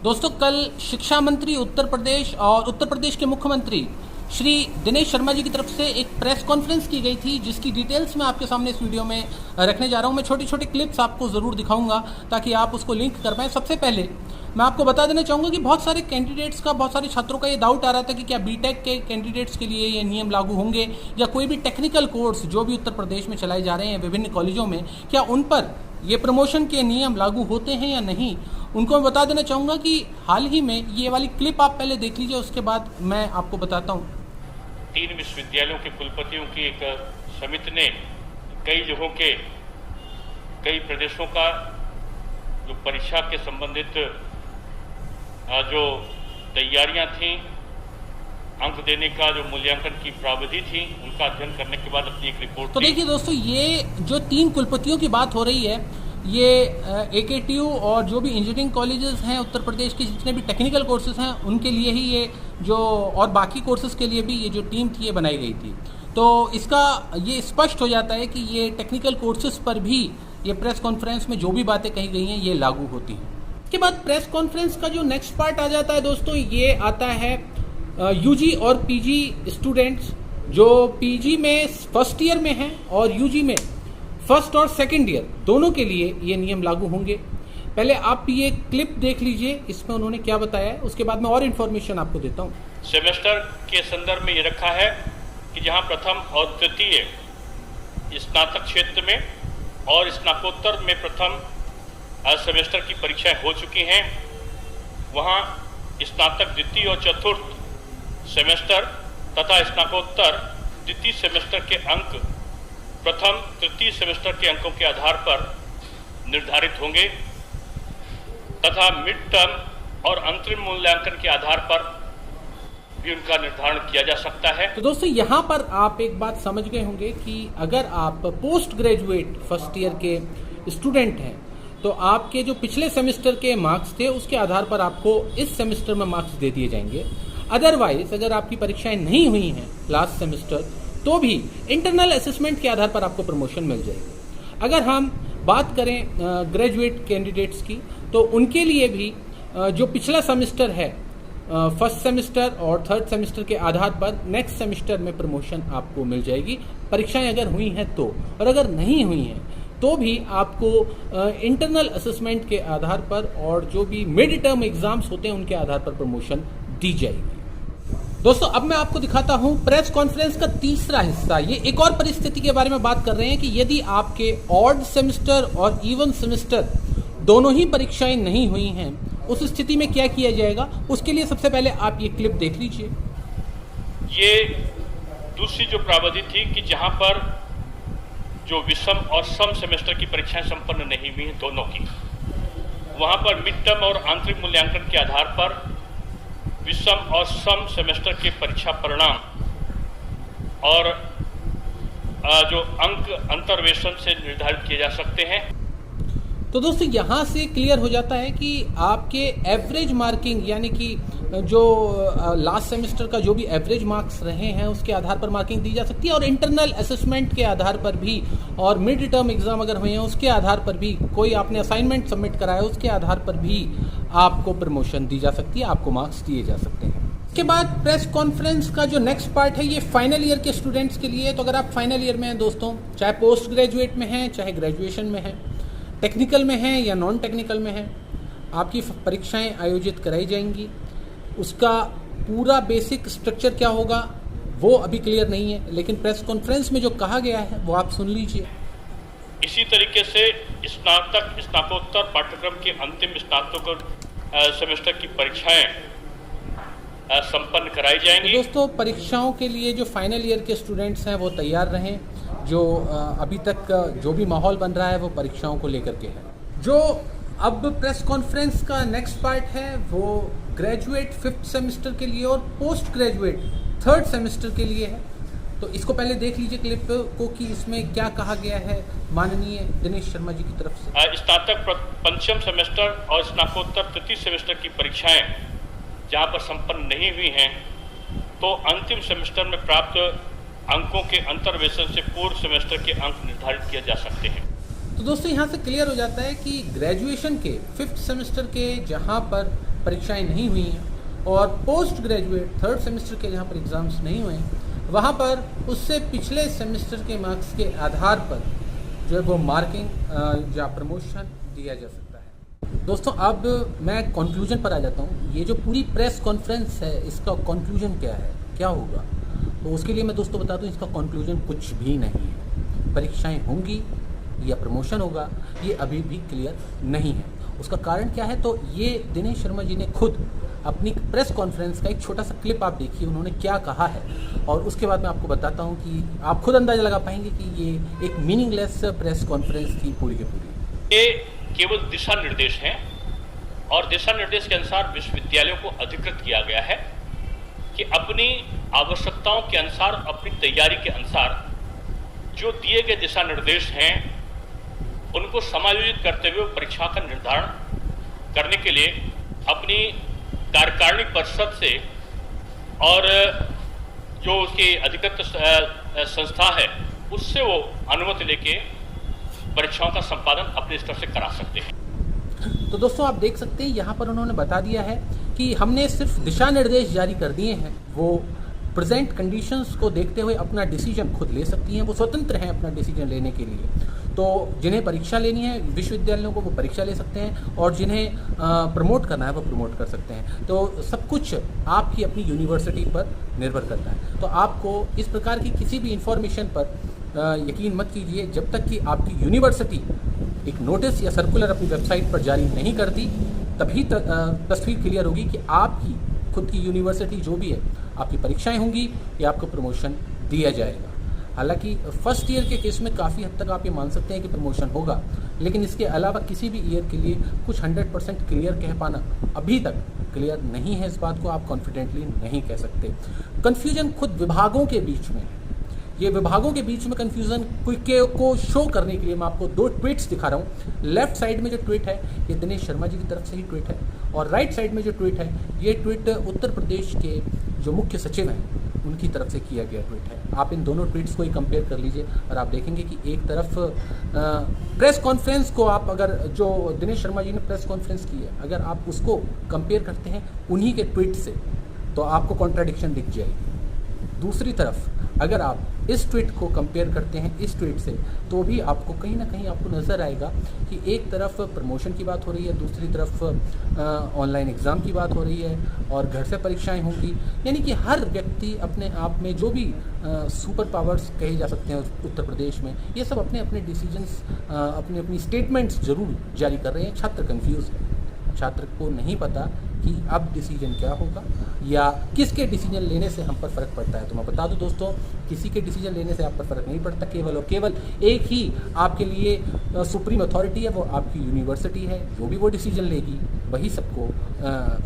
दोस्तों, कल शिक्षा मंत्री उत्तर प्रदेश और उत्तर प्रदेश के मुख्यमंत्री श्री दिनेश शर्मा जी की तरफ से एक प्रेस कॉन्फ्रेंस की गई थी, जिसकी डिटेल्स मैं आपके सामने इस वीडियो में रखने जा रहा हूं। मैं छोटी छोटी क्लिप्स आपको ज़रूर दिखाऊंगा ताकि आप उसको लिंक कर पाएँ। सबसे पहले मैं आपको बता देना चाहूँगा कि बहुत सारे कैंडिडेट्स का, बहुत सारे छात्रों का ये डाउट आ रहा था कि क्या बीटेक के कैंडिडेट्स के लिए ये नियम लागू होंगे या कोई भी टेक्निकल कोर्स जो भी उत्तर प्रदेश में चलाए जा रहे हैं विभिन्न कॉलेजों में, क्या उन पर ये प्रमोशन के नियम लागू होते हैं या नहीं। उनको मैं बता देना चाहूँगा कि हाल ही में ये वाली क्लिप आप पहले देख लीजिए, उसके बाद मैं आपको बताता हूँ। 3 विश्वविद्यालयों के कुलपतियों की एक समिति ने कई जगहों के, कई प्रदेशों का जो परीक्षा के संबंधित जो तैयारियां थीं, अंक देने का जो मूल्यांकन की प्राविधि थी, उनका अध्ययन करने के बाद अपनी एक रिपोर्ट। तो देखिए दोस्तों, ये जो 3 कुलपतियों की बात हो रही है, ये AKTU और जो भी इंजीनियरिंग कॉलेजेस हैं उत्तर प्रदेश के, जितने भी टेक्निकल कोर्सेज हैं, उनके लिए ही ये जो, और बाकी कोर्सेज के लिए भी ये जो टीम थी ये बनाई गई थी। तो इसका ये स्पष्ट हो जाता है कि ये टेक्निकल कोर्सेज पर भी ये प्रेस कॉन्फ्रेंस में जो भी बातें कही गई हैं ये लागू होती हैं। इसके बाद प्रेस कॉन्फ्रेंस का जो नेक्स्ट पार्ट आ जाता है दोस्तों, ये आता है UG और PG स्टूडेंट्स जो PG में फर्स्ट ईयर में हैं और UG में फर्स्ट और सेकंड ईयर दोनों के लिए ये नियम लागू होंगे। पहले आप ये क्लिप देख लीजिए, इसमें उन्होंने क्या बताया है, उसके बाद मैं और इन्फॉर्मेशन आपको देता हूँ। सेमेस्टर के संदर्भ में ये रखा है कि जहाँ प्रथम और तृतीय स्नातक क्षेत्र में और स्नातकोत्तर में प्रथम सेमेस्टर की परीक्षाएं हो चुकी हैं, वहाँ स्नातक द्वितीय और चतुर्थ सेमेस्टर तथा स्नातकोत्तर द्वितीय सेमेस्टर के अंक प्रथम तृतीय सेमेस्टर के अंकों के आधार पर निर्धारित होंगे तथा मिड टर्म और अंतरिम मूल्यांकन के आधार पर भी उनका निर्धारण किया जा सकता है। तो दोस्तों, यहाँ पर आप एक बात समझ गए होंगे कि अगर आप पोस्ट ग्रेजुएट फर्स्ट ईयर के स्टूडेंट हैं तो आपके जो पिछले सेमेस्टर के मार्क्स थे उसके आधार पर आपको इस सेमेस्टर में मार्क्स दे दिए जाएंगे। अदरवाइज अगर आपकी परीक्षाएं नहीं हुई हैं लास्ट सेमेस्टर, तो भी इंटरनल असेसमेंट के आधार पर आपको प्रमोशन मिल जाएगी। अगर हम बात करें ग्रेजुएट कैंडिडेट्स की, तो उनके लिए भी जो पिछला सेमेस्टर है, फर्स्ट सेमेस्टर और थर्ड सेमेस्टर के आधार पर नेक्स्ट सेमेस्टर में प्रमोशन आपको मिल जाएगी, परीक्षाएं अगर हुई हैं तो। और अगर नहीं हुई हैं तो भी आपको इंटरनल असेसमेंट के आधार पर और जो भी मिड टर्म एग्जाम्स होते हैं उनके आधार पर प्रमोशन दी जाएगी। दोस्तों, अब मैं आपको दिखाता हूं प्रेस कॉन्फ्रेंस का तीसरा हिस्सा। ये एक और परिस्थिति के बारे में बात कर रहे हैं कि यदि आपके ऑड सेमेस्टर और इवन सेमेस्टर दोनों ही परीक्षाएं नहीं हुई हैं, उस स्थिति में क्या किया जाएगा। उसके लिए सबसे पहले आप ये क्लिप देख लीजिए। ये दूसरी जो प्रावधि थी कि जहां पर जो विषम और सम सेमेस्टर की परीक्षाएं संपन्न नहीं हुई हैं दोनों की, वहां पर मिड टर्म और आंतरिक मूल्यांकन के आधार पर विषम और सम सेमेस्टर के परीक्षा परिणाम और जो अंक अंतर्वेशन से निर्धारित किए जा सकते हैं। तो दोस्तों, यहाँ से क्लियर हो जाता है कि आपके एवरेज मार्किंग, यानी कि जो लास्ट सेमेस्टर का जो भी एवरेज मार्क्स रहे हैं उसके आधार पर मार्किंग दी जा सकती है, और इंटरनल असेसमेंट के आधार पर भी, और मिड टर्म एग्जाम अगर हुए हैं उसके आधार पर भी, कोई आपने असाइनमेंट सबमिट कराया उसके आधार पर भी आपको प्रमोशन दी जा सकती है, आपको मार्क्स दिए जा सकते हैं। इसके बाद प्रेस कॉन्फ्रेंस का जो नेक्स्ट पार्ट है ये फाइनल ईयर के स्टूडेंट्स के लिए। तो अगर आप फाइनल ईयर में हैं दोस्तों, चाहे पोस्ट ग्रेजुएट में हैं, चाहे ग्रेजुएशन में हैं, टेक्निकल में हैं या नॉन टेक्निकल में हैं, आपकी परीक्षाएं आयोजित कराई जाएंगी। उसका पूरा बेसिक स्ट्रक्चर क्या होगा वो अभी क्लियर नहीं है, लेकिन प्रेस कॉन्फ्रेंस में जो कहा गया है वो आप सुन लीजिए। इसी तरीके से स्नातक स्नातकोत्तर पाठ्यक्रम के अंतिम स्नातक सेमेस्टर की परीक्षाएं संपन्न कराई जाएंगी। तो दोस्तों, परीक्षाओं के लिए जो फाइनल ईयर के स्टूडेंट्स हैं वो तैयार रहें। जो अभी तक जो भी माहौल बन रहा है वो परीक्षाओं को लेकर के है। जो अब प्रेस कॉन्फ्रेंस का नेक्स्ट पार्ट है वो ग्रेजुएट 5th सेमेस्टर के लिए और पोस्ट ग्रेजुएट 3rd सेमेस्टर के लिए है। तो इसको पहले देख लीजिए क्लिप को कि इसमें क्या कहा गया है माननीय दिनेश शर्मा जी की तरफ से। स्नातक पंचम सेमेस्टर और स्नातकोत्तर तृतीय सेमेस्टर की परीक्षाएं जहां पर संपन्न नहीं हुई हैं, तो अंतिम सेमेस्टर में प्राप्त अंकों के अंतर्वेशन से पूर्व सेमेस्टर के अंक निर्धारित किए जा सकते हैं। तो दोस्तों यहाँ से क्लियर हो जाता है कि ग्रेजुएशन के 5th सेमेस्टर के जहाँ पर परीक्षाएं नहीं हुई हैं और पोस्ट ग्रेजुएट थर्ड सेमेस्टर के जहाँ पर एग्ज़ाम्स नहीं हुए हैं वहाँ पर उससे पिछले सेमेस्टर के मार्क्स के आधार पर जो है वो मार्किंग या प्रमोशन दिया जा सकता है। दोस्तों अब मैं कंक्लूजन पर आ जाता हूँ। ये जो पूरी प्रेस कॉन्फ्रेंस है इसका कंक्लूजन क्या है, क्या होगा? तो उसके लिए मैं दोस्तों बता दूँ इसका कंक्लूजन कुछ भी नहीं है। परीक्षाएं होंगी या प्रमोशन होगा ये अभी भी क्लियर नहीं है। उसका कारण क्या है? तो ये दिनेश शर्मा जी ने खुद अपनी प्रेस कॉन्फ्रेंस का एक छोटा सा क्लिप आप देखिए उन्होंने क्या कहा है और उसके बाद मैं आपको बताता हूँ कि आप खुद अंदाजा लगा पाएंगे कि ये एक मीनिंगलेस प्रेस कॉन्फ्रेंस थी पूरी की पूरी। ये केवल दिशा निर्देश हैं और दिशा निर्देश के अनुसार विश्वविद्यालयों को अधिकृत किया गया है कि अपनी आवश्यकताओं के अनुसार, अपनी तैयारी के अनुसार जो दिए गए दिशा निर्देश हैं उनको समायोजित करते हुए परीक्षा का निर्धारण करने के लिए अपनी कार्यकारिणी परिषद से और जो उसकी अधिकृत संस्था है उससे वो अनुमति लेके परीक्षाओं का संपादन अपने स्तर से करा सकते हैं। तो दोस्तों आप देख सकते हैं यहाँ पर उन्होंने बता दिया है कि हमने सिर्फ दिशा निर्देश जारी कर दिए हैं। वो प्रेजेंट कंडीशंस को देखते हुए अपना डिसीजन खुद ले सकती हैं, वो स्वतंत्र हैं अपना डिसीजन लेने के लिए। तो जिन्हें परीक्षा लेनी है विश्वविद्यालयों को वो परीक्षा ले सकते हैं और जिन्हें प्रमोट करना है वो प्रमोट कर सकते हैं। तो सब कुछ आपकी अपनी यूनिवर्सिटी पर निर्भर करता है। तो आपको इस प्रकार की किसी भी इंफॉर्मेशन पर यकीन मत कीजिए जब तक कि आपकी यूनिवर्सिटी एक नोटिस या सर्कुलर अपनी वेबसाइट पर जारी नहीं करती, तभी तस्वीर क्लियर होगी कि आपकी खुद की यूनिवर्सिटी जो भी है आपकी परीक्षाएं होंगी या आपको प्रमोशन दिया जाएगा। हालांकि फर्स्ट ईयर के केस में काफ़ी हद तक आप ये मान सकते हैं कि प्रमोशन होगा, लेकिन इसके अलावा किसी भी ईयर के लिए कुछ 100% क्लियर कह पाना अभी तक क्लियर नहीं है। इस बात को आप कॉन्फिडेंटली नहीं कह सकते। कन्फ्यूजन खुद विभागों के बीच में, ये विभागों के बीच में कन्फ्यूजन को शो करने के लिए मैं आपको 2 ट्वीट्स दिखा रहा हूँ। लेफ्ट साइड में जो ट्वीट है ये दिनेश शर्मा जी की तरफ से ही ट्वीट है और राइट साइड में जो ट्वीट है ये ट्वीट उत्तर प्रदेश के जो मुख्य सचिव हैं उनकी तरफ से किया गया ट्वीट है। आप इन दोनों ट्वीट्स को ही कंपेयर कर लीजिए और आप देखेंगे कि एक तरफ प्रेस कॉन्फ्रेंस को आप अगर जो दिनेश शर्मा जी ने प्रेस कॉन्फ्रेंस की है अगर आप उसको कंपेयर करते हैं उन्हीं के ट्वीट से तो आपको कॉन्ट्राडिक्शन दिख जाएगी। दूसरी तरफ अगर आप इस ट्वीट को कंपेयर करते हैं इस ट्वीट से तो भी आपको कहीं ना कहीं आपको नज़र आएगा कि एक तरफ प्रमोशन की बात हो रही है, दूसरी तरफ ऑनलाइन एग्ज़ाम की बात हो रही है और घर से परीक्षाएं होंगी। यानी कि हर व्यक्ति अपने आप में जो भी सुपर पावर्स कहे जा सकते हैं उत्तर प्रदेश में, ये सब अपने अपने डिसीजंस अपनी अपनी स्टेटमेंट्स जरूर जारी कर रहे हैं। छात्र कन्फ्यूज़ है, छात्र को नहीं पता कि अब डिसीजन क्या होगा या किसके डिसीजन लेने से हम पर फ़र्क पड़ता है। तो मैं बता दूं दोस्तों, किसी के डिसीजन लेने से आप पर फ़र्क नहीं पड़ता। केवल और केवल एक ही आपके लिए सुप्रीम अथॉरिटी है, वो आपकी यूनिवर्सिटी है। जो भी वो डिसीजन लेगी वही सबको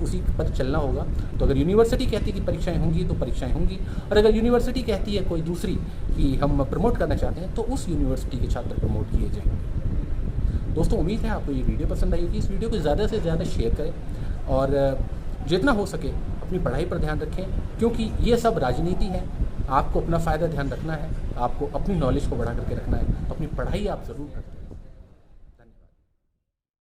उसी पर चलना होगा। तो अगर यूनिवर्सिटी कहती है कि परीक्षाएं होंगी तो परीक्षाएं होंगी, और अगर यूनिवर्सिटी कहती है कोई दूसरी कि हम प्रमोट करना चाहते हैं तो उस यूनिवर्सिटी के छात्र प्रमोट किए जाएंगे। दोस्तों उम्मीद है आपको ये वीडियो पसंद आई होगी। इस वीडियो को ज़्यादा से ज़्यादा शेयर करें और जितना हो सके अपनी पढ़ाई पर ध्यान रखें, क्योंकि ये सब राजनीति है। आपको अपना फ़ायदा ध्यान रखना है, आपको अपनी नॉलेज को बढ़ा करके रखना है, तो अपनी पढ़ाई आप ज़रूर करें।